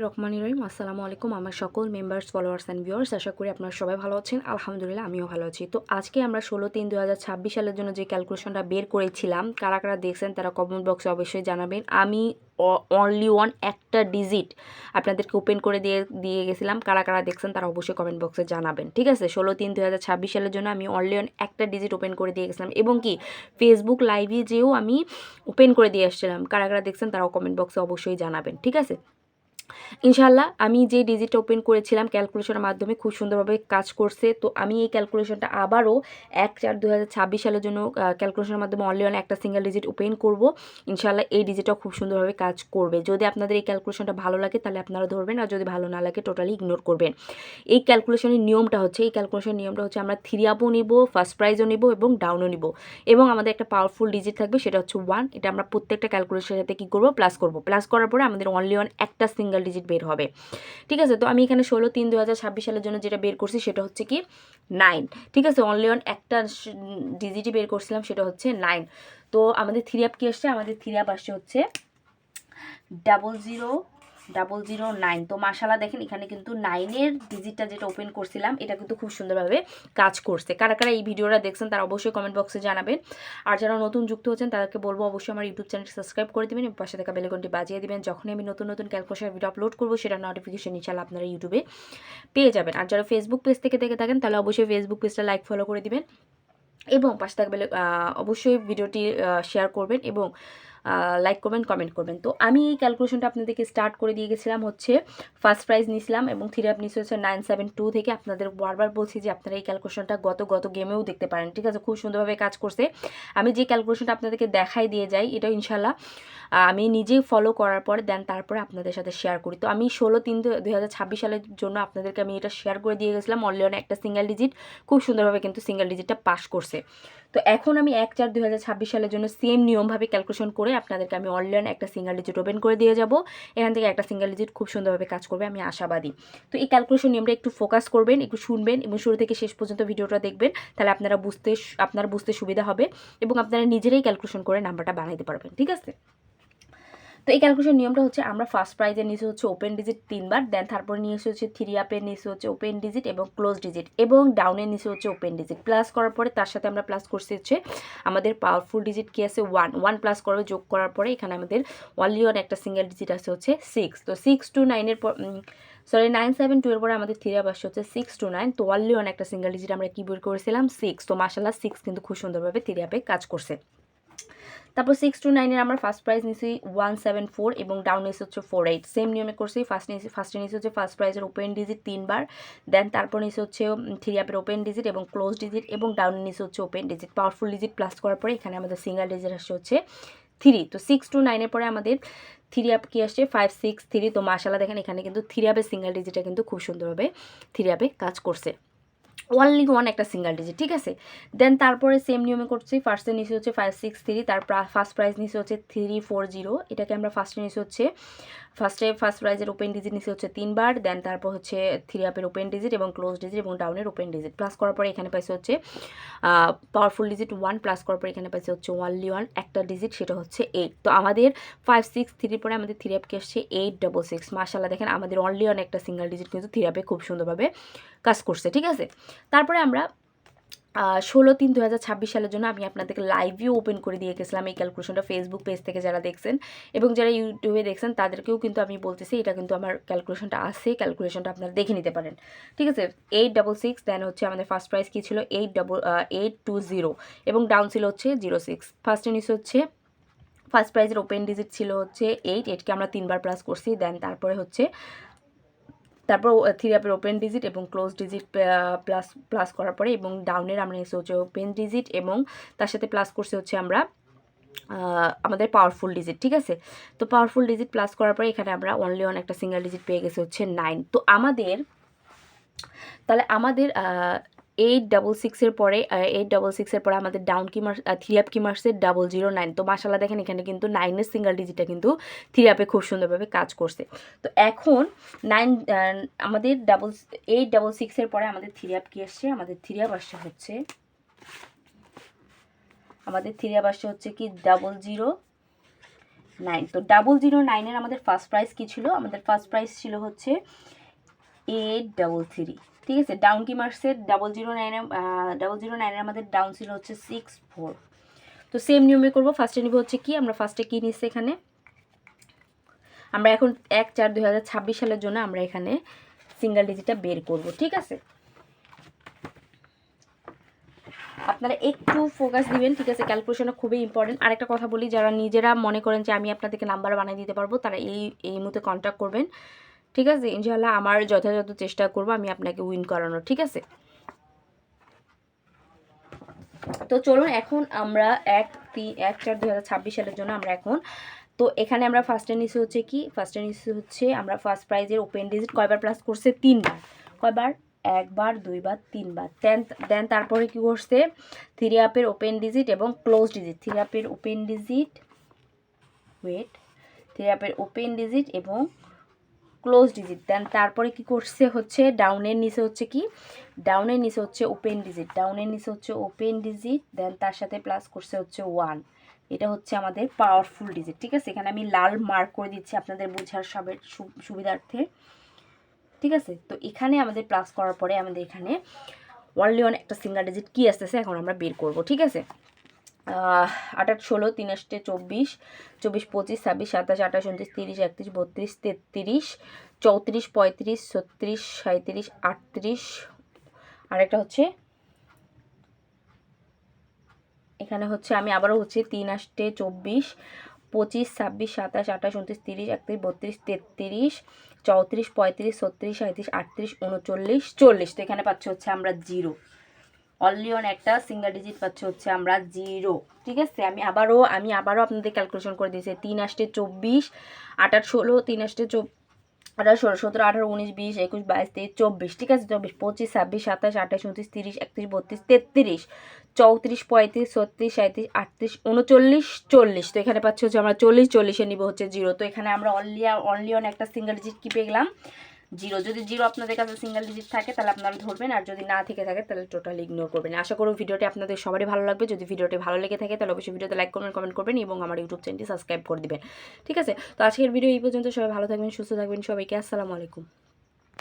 বিসমিল্লাহির রহমানির রহিম। আসসালামু আলাইকুম আমার সকল মেম্বার্স, ফলোয়ার্স অ্যান্ড ভিউয়ার্স। আশা করি আপনারা সবাই ভালো আছেন। আলহামদুলিল্লাহ আমিও ভালো আছি। তো আজকে আমরা 16/3/2026 সালের জন্য যে ক্যালকুলেশনটা বের করেছিলাম, কারা কারা দেখছেন তারা কমেন্ট বক্সে অবশ্যই জানাবেন। আমি অনলি ওয়ান একটা ডিজিট আপনাদেরকে ওপেন করে দিয়ে গেছিলাম। কারা কারা দেখছেন তারা অবশ্যই কমেন্ট বক্সে জানাবেন, ঠিক আছে? 16/3/2026 সালের জন্য আমি অনলি ওয়ান একটা ডিজিট ওপেন করে দিয়ে গেছিলাম, এবং কি ফেসবুক লাইভে যেও আমি ওপেন করে দিয়ে আসছিলাম। কারা কারা দেখছেন তারাও কমেন্ট বক্সে অবশ্যই জানাবেন, ঠিক আছে? ইনশাল্লাহ আমি যে ডিজিট ওপেন করেছিলাম ক্যালকুলেশনের মাধ্যমে খুব সুন্দরভাবে কাজ করছে। তো আমি এই ক্যালকুলেশনটা আবারও 1/4/2026 সালের জন্য ক্যালকুলেশনের মাধ্যমে অনলি ওয়ান একটা সিঙ্গেল ডিজিট ওপেন করব। ইনশাল্লাহ এই ডিজিটটাও খুব সুন্দরভাবে কাজ করবে। যদি আপনাদের এই ক্যালকুলেশনটা ভালো লাগে তাহলে আপনারা ধরবেন, আর যদি ভালো না লাগে টোটালি ইগনোর করবেন। এই ক্যালকুলেশনের নিয়মটা হচ্ছে আমরা 3 আপও নিব, ফার্স্ট প্রাইজও নিব এবং ডাউনও নিব, এবং আমাদের একটা পাওয়ারফুল ডিজিট থাকবে, সেটা হচ্ছে 1। এটা আমরা প্রত্যেকটা ক্যালকুলেশনের সাথে কী করবো, প্লাস করব। প্লাস করার পরে আমাদের অনলি ওয়ান একটা সিঙ্গেল ডিজিট বের হবে, ঠিক আছে? তো আমি এখানে 16/3/2026 সালের জন্য যেটা বের করছি সেটা হচ্ছে কি 9, ঠিক আছে? অনলি ওয়ান একটা ডিজিটই বের করছিলাম, সেটা হচ্ছে 9। তো আমাদের 3 আপ কি আসছে? আমাদের 3 আপ আসছে হচ্ছে 0009। তো মাশাআল্লাহ দেখেন এখানে কিন্তু 9-এর ডিজিটটা যেটা ওপেন করছিলাম এটা কিন্তু খুব সুন্দরভাবে কাজ করছে। কারা কারা এই ভিডিওটা দেখছেন তারা অবশ্যই কমেন্ট বক্সে জানাবেন। আর যারা নতুন যুক্ত হচ্ছেন তাদেরকে বলবো অবশ্যই আমার ইউটিউব চ্যানেলটি সাবস্ক্রাইব করে দেবেন এবং পাশে থাকা বেল আইকনটি বাজিয়ে দিবেন। যখনই আমি নতুন নতুন ক্যালকুলেশনের ভিডিও আপলোড করবো সেটা নোটিফিকেশন ইনশাআল্লাহ আপনারা ইউটিউবে পেয়ে যাবেন। আর যারা ফেসবুক পেজ থেকে দেখে থাকেন তাহলে অবশ্যই ফেসবুক পেজটা লাইক ফলো করে দিবেন এবং পাশে থাকা বেল অবশ্যই ভিডিওটি শেয়ার করবেন এবং লাইক করবেন, কমেন্ট করবেন। তো আমি এই ক্যালকুলেশনটা আপনাদেরকে স্টার্ট করে দিয়ে গেছিলাম হচ্ছে ফার্স্ট প্রাইজ নিয়েছিলাম এবং 3 আপ নিচে হচ্ছে 972 থেকে। আপনাদের বারবার বলছি যে আপনারা এই ক্যালকুলেশনটা গত গেমেও দেখতে পারেন, ঠিক আছে? খুব সুন্দরভাবে কাজ করছে। আমি যে ক্যালকুলেশনটা আপনাদেরকে দেখাই দিয়ে যাই এটাও ইনশাল্লাহ আমি নিজেই ফলো করার পরে দেন তারপরে আপনাদের সাথে শেয়ার করি। তো আমি 16/3/2026 সালের জন্য আপনাদেরকে আমি এটা শেয়ার করে দিয়ে গেছিলাম অনলি ওয়ান একটা সিঙ্গেল ডিজিট। খুব সুন্দরভাবে কিন্তু সিঙ্গেল ডিজিটটা পাস করছে। তো এখন আমি 1/4/2026 সালের জন্য সেম নিয়মভাবে ক্যালকুলেশন করে আপনাদেরকে আমি অনলি ওয়ান একটা সিঙ্গেল ডিজিট ওপেন করে দিয়ে যাব। এখান থেকে একটা সিঙ্গেল ডিজিট খুব সুন্দরভাবে কাজ করবে, আমি আশাবাদী। তো এই ক্যালকুলেশন নিয়মটা একটু ফোকাস করবেন, একটু শুনবেন এবং শুরু থেকে শেষ পর্যন্ত ভিডিওটা দেখবেন, তাহলে আপনারা বুঝতে সুবিধা হবে এবং আপনারা নিজেরাই ক্যালকুলেশন করে নাম্বারটা বানাইতে পারবেন, ঠিক আছে? তো এই ক্যালকুলেশন নিয়মটা হচ্ছে আমরা ফার্স্ট প্রাইজের নিচে হচ্ছে ওপেন ডিজিট 3 বার, দেন তারপর নিয়ে এসে হচ্ছে 3 আপের নিচে হচ্ছে ওপেন ডিজিট এবং ক্লোজ ডিজিট, এবং ডাউনের নিচে হচ্ছে ওপেন ডিজিট। প্লাস করার পরে তার সাথে আমরা প্লাস করছি হচ্ছে আমাদের পাওয়ারফুল ডিজিট কি আছে 1 প্লাস করে যোগ করার পরে এখানে আমাদের অনলি ওয়ান একটা সিঙ্গেল ডিজিট আছে হচ্ছে 6। তো 6 to 9-এর পর 972 এর পরে আমাদের 3 আপ আসছে হচ্ছে 6 to 9। তো অনলি ওয়ান একটা সিঙ্গেল ডিজিট আমরা কি বের করেছিলাম 6। তো মাশাআল্লাহ 6 কিন্তু খুব সুন্দরভাবে 3 আপে কাজ করছে। তারপর 6 to 9-এর আমরা ফার্স্ট প্রাইজ নিয়েছি 174 এবং ডাউন নিয়েছি হচ্ছে 48। সেম নিয়মে করছি। ফার্স্টে নিয়েছি হচ্ছে ফার্স্ট প্রাইজের ওপেন ডিজিট 3 বার, দেন তারপর নিয়েছি হচ্ছে 3 আপের ওপেন ডিজিট এবং ক্লোজ ডিজিট, এবং ডাউন নিয়েছি হচ্ছে open digit. Powerful digit plus করার পরে এখানে আমাদের সিঙ্গেল ডিজিট আসছে হচ্ছে 3। তো 6 to 9-এর পরে আমাদের 3 আপ কি আসছে 5 6 3। তো মাশাআল্লাহ দেখেন এখানে কিন্তু 3 আপের সিঙ্গেল ডিজিটটা কিন্তু খুব সুন্দরভাবে 3 আপে কাজ করছে, অনলি ওয়ান একটা সিঙ্গেল ডিজিট, ঠিক আছে? দেন তারপরে সেম নিয়মে করছি। ফার্স্টে নিচে হচ্ছে 5 6 3, তার ফার্স্ট প্রাইজ নিচে হচ্ছে 340। এটাকে আমরা ফার্স্টে নিচে হচ্ছে ফার্স্ট প্রাইজের ওপেন ডিজিট নিচে হচ্ছে 3 বার, দেন তারপর হচ্ছে 3 আপের ওপেন ডিজিট এবং ক্লোজ ডিজিট এবং ডাউনের ওপেন ডিজিট। প্লাস করার পরে এখানে পাইছে হচ্ছে পাওয়ারফুল ডিজিট 1, প্লাস করার পরে এখানে পাইছে হচ্ছে অনলি ওয়ান একটা ডিজিট, সেটা হচ্ছে 8। তো আমাদের 5 6 3 পরে আমাদের 3 আপকে আসছে 866। মাশাআল্লাহ দেখেন আমাদের অনলি ওয়ান একটা সিঙ্গেল ডিজিট কিন্তু 3 আপে খুব সুন্দরভাবে কাজ করছে, ঠিক আছে? তারপরে আমরা 16/3/2026 সালের জন্য আমি আপনাদেরকে লাইভেও ওপেন করে দিয়ে গেছিলাম এই ক্যালকুলেশনটা ফেসবুক পেজ থেকে যারা দেখছেন, এবং যারা ইউটিউবে দেখছেন তাদেরকেও কিন্তু আমি বলতেছি এটা কিন্তু আমার ক্যালকুলেশনটা আছে, ক্যালকুলেশনটা আপনারা দেখে নিতে পারেন, ঠিক আছে? 866, দেন হচ্ছে আমাদের ফার্স্ট প্রাইস কী ছিল 820 এবং ডাউন ছিল হচ্ছে 06। ফার্স্টে নিচে হচ্ছে ফার্স্ট প্রাইজের ওপেন ডিজিট ছিল হচ্ছে 8কে আমরা 3 বার প্লাস করছি, দেন তারপরে হচ্ছে 3 আপের ওপেন ডিজিট এবং ক্লোজ ডিজিট প্লাস করার পরে, এবং ডাউনের আমরা নিয়েছি হচ্ছে ওপেন ডিজিট এবং তার সাথে প্লাস করছি হচ্ছে আমরা আমাদের পাওয়ারফুল ডিজিট, ঠিক আছে? তো পাওয়ারফুল ডিজিট প্লাস করার পরে এখানে আমরা অনলি ওয়ান একটা সিঙ্গেল ডিজিট পেয়ে গেছে হচ্ছে 9। তো আমাদের 866-এর পরে আমাদের ডাউন কি মার 3 আপ কি মারছে 009। তো মাশাআল্লাহ দেখেন এখানে কিন্তু 9-এর সিঙ্গেল ডিজিটটা কিন্তু 3 আপে খুব সুন্দরভাবে কাজ করছে। তো এখন 9 আমাদের 866-এর পরে আমাদের 3 আপ কি আসছে, আমাদের 3 আপ আসছে হচ্ছে কি 00 9। তো 009-এর আমাদের ফার্স্ট প্রাইস কী ছিল? আমাদের ফার্স্ট প্রাইস ছিল হচ্ছে 833। ঠিক আছে, ডাউন কি মারছে 009-এর আমাদের ডাউন ছিল হচ্ছে 64। তো সেম নিয়মে করবো। ফার্স্টে নিব হচ্ছে কি, আমরা ফার্স্টে কী নিচ্ছি এখানে, আমরা এখন 1/4/2026 সালের জন্য আমরা এখানে সিঙ্গেল ডিজিটটা বের করব। ঠিক আছে, আপনারা একটু ফোকাস দিবেন। ঠিক আছে, ক্যালকুলেশনটা খুবই ইম্পর্টেন্ট। আরেকটা কথা বলি, যারা নিজেরা মনে করেন যে আমি আপনাদেরকে নাম্বার বানিয়ে দিতে পারবো, তারা এই মুহূর্তে কন্ট্যাক্ট করবেন। ঠিক আছে, ইনশাআল্লাহ আমার যথাযথ চেষ্টা করব আমি আপনাকে উইন করানোর। ঠিক আছে, তো চলুন এখন আমরা 1/4/2026 সালের জন্য আমরা এখন, তো এখানে আমরা ফার্স্টে নিচে হচ্ছে কি, ফার্স্টে নিচে হচ্ছে আমরা ফার্স্ট প্রাইজের ওপেন ডিজিট কয়বার প্লাস করছে, 3বার। কয়বার? 1বার, 2বার, 3বার। দেন তারপরে কি করছে, 3 আপের ওপেন ডিজিট এবং ক্লোজ ডিজিট, 3 আপের ওপেন ডিজিট, 3 আপের ওপেন ডিজিট এবং ক্লোজ ডিজিট। দেন তারপরে কি করছে হচ্ছে ডাউনের নিচে হচ্ছে কি, ডাউনের নিচে হচ্ছে ওপেন ডিজিট, ডাউনের নিচে হচ্ছে ওপেন ডিজিট, দেন তার সাথে প্লাস করছে হচ্ছে 1। এটা হচ্ছে আমাদের পাওয়ারফুল ডিজিট। ঠিক আছে, এখানে আমি লাল মার্ক করে দিচ্ছি আপনাদের বোঝার সুবিধার্থে। ঠিক আছে, তো এখানে আমাদের প্লাস করার পরে আমাদের এখানে অনলি ওয়ান একটা সিঙ্গেল ডিজিট কি আসতেছে এখন আমরা বের করব। ঠিক আছে, 8 16 3 8 24 24 25 26 27 28 29 30 31 32 33 34 35 36 37 38। আরেকটা হচ্ছে এখানে হচ্ছে আমি আবারও হচ্ছে 3 8 24 25 26 27 28 29 30 31 32 33 34 35 36 37 38 39 40। তো এখানে পাচ্ছি হচ্ছে আমরা 0। অনলি অন একটা সিঙ্গেল ডিজিট পাচ্ছে হচ্ছে আমরা 0। ঠিক আছে, আমি আবারও আপনাদের ক্যালকুলেশন করে দিয়েছি। 3 8 24 8 8 16 3 8 18 16 17 18 19 20 21 22 23 24। ঠিক আছে, 24 25 26 27 28 29 30 31 32 33 34 35 36 37 38 39 40। তো এখানে পাচ্ছি হচ্ছে আমরা 40, 40-এ নিব হচ্ছে 0। তো এখানে আমরা অনলি অন একটা সিঙ্গেল ডিজিট কি পেয়ে গেলাম, 0। যদি 0 আপনাদের কাছে সিঙ্গেল ডিজিট থাকে তাহলে আপনারা ধরবেন, আর যদি না থেকে থাকে তাহলে টোটালি ইগনোর করবেন। আশা করব ভিডিওটি আপনাদের সবারই ভালো লাগবে। যদি ভিডিওটি ভালো লেগে থাকে তাহলে অবশ্যই ভিডিওতে লাইক করবেন, কমেন্ট করবেন এবং আমার ইউটিউব চ্যানেলটি সাবস্ক্রাইব করে দিবেন। ঠিক আছে, তো আজকের ভিডিও এই পর্যন্ত। সবাই ভালো থাকবেন, সুস্থ থাকবেন। সবাইকে আসসালামু আলাইকুম।